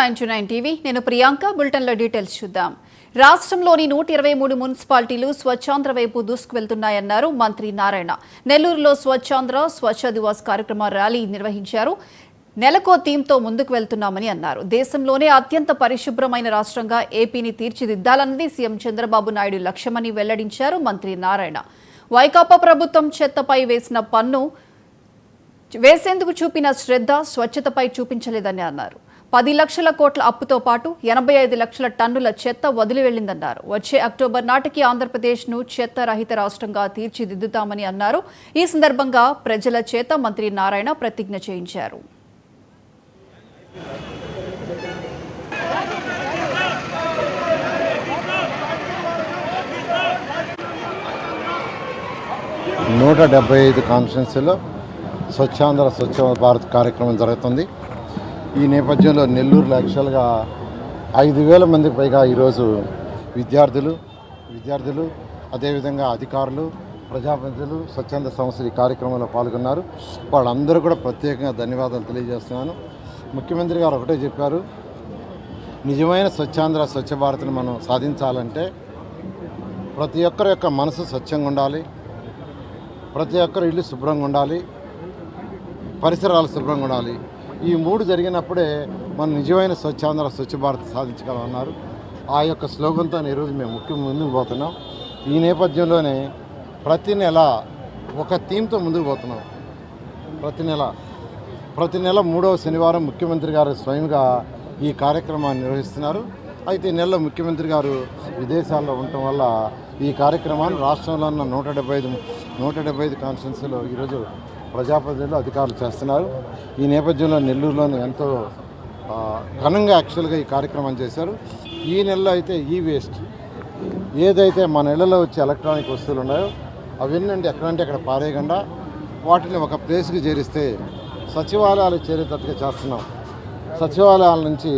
929 TV నేను ప్రియాంక బులెటిన్లో details చూద్దాం. రాష్ట్రంలోని 123 మున్సిపాలిటీలు స్వచ్ఛాంధ్ర వైపు దూసుకువెళ్తున్నాయన్నారు మంత్రి నారాయణ. నెల్లూరులో స్వచ్ఛాంధ్ర స్వచ్ఛ దివాస్ కార్యక్రమ ర్యాలీ నిర్వహించారు. నెలకో థీమ్తో ముందుకు వెళ్తున్నామని అన్నారు. దేశంలోనే అత్యంత పరిశుభ్రమైన రాష్ట్రంగా ఏపీని తీర్చిదిద్దాలన్నది సీఎం చంద్రబాబు నాయుడు లక్ష్యమని వెల్లడించారు మంత్రి నారాయణ. వైకాపా ప్రభుత్వం చెత్తపై వేసిన పన్ను వేసేందుకు చూపిన శ్రద్ధ స్వచ్ఛతపై చూపించలేదని అన్నారు. 10 లక్షల కోట్ల అప్పుతో పాటు 85 లక్షల టన్నుల చెత్త వదిలి వెళ్లిందన్నారు. వచ్చే అక్టోబర్ నాటికి ఆంధ్రప్రదేశ్ను చెత్త రహిత రాష్ట్రంగా తీర్చిదిద్దుతామని అన్నారు. ఈ సందర్భంగా ప్రజల చేత మంత్రి నారాయణ ప్రతిజ్ఞ చేయించారు. నూట 75 కాన్స్టిట్యున్సీలో స్వచ్ఛాంధ్ర స్వచ్ఛ భారత్ కార్యక్రమం జరుగుతుంది. ఈ నేపథ్యంలో నెల్లూరులో యాక్చువల్గా 5,000 మందికి పైగా ఈరోజు విద్యార్థులు అదేవిధంగా అధికారులు, ప్రజాప్రతినిధులు, స్వచ్ఛంద సంస్థలు ఈ కార్యక్రమంలో పాల్గొన్నారు. వాళ్ళందరూ కూడా ప్రత్యేకంగా ధన్యవాదాలు తెలియజేస్తున్నాను. ముఖ్యమంత్రి గారు ఒకటే చెప్పారు, నిజమైన స్వచ్ఛాంధ్ర స్వచ్ఛ భారత్ను మనం సాధించాలంటే ప్రతి ఒక్కరి యొక్క మనసు స్వచ్ఛంగా ఉండాలి, ప్రతి ఒక్కరు ఇల్లు శుభ్రంగా ఉండాలి, పరిసరాలు శుభ్రంగా ఉండాలి. ఈ 3 జరిగినప్పుడే మనం నిజమైన స్వచ్ఛాంధ్ర స్వచ్ఛ భారత్ సాధించగలమన్నారు. ఆ యొక్క స్లోగన్తో ఈరోజు మేము ముందుకు పోతున్నాం. ఈ నేపథ్యంలోనే ప్రతి నెల ఒక థీమ్తో ముందుకు పోతున్నాం. ప్రతి నెల 3వ శనివారం ముఖ్యమంత్రి గారు స్వయంగా ఈ కార్యక్రమాన్ని నిర్వహిస్తున్నారు. అయితే ఈ నెలలో ముఖ్యమంత్రి గారు విదేశాల్లో ఉండటం వల్ల ఈ కార్యక్రమాన్ని రాష్ట్రంలో ఉన్న 175 కాన్స్టిట్యున్సీలో ఈరోజు ప్రజాప్రతినిధులు, అధికారులు చేస్తున్నారు. ఈ నేపథ్యంలో నెల్లూరులోని ఎంతో ఘనంగా యాక్చువల్గా ఈ కార్యక్రమం చేశారు. ఈ నెలలో అయితే ఈ వేస్ట్ ఏదైతే మన ఇళ్లలో వచ్చే ఎలక్ట్రానిక్ వస్తువులు ఉన్నాయో అవన్నీ ఎక్కడంటే అక్కడ పారేయకుండా వాటిని ఒక ప్లేస్కి చేరిస్తే సచివాలయాలు చేరేటట్టుగా చేస్తున్నాం. సచివాలయాల నుంచి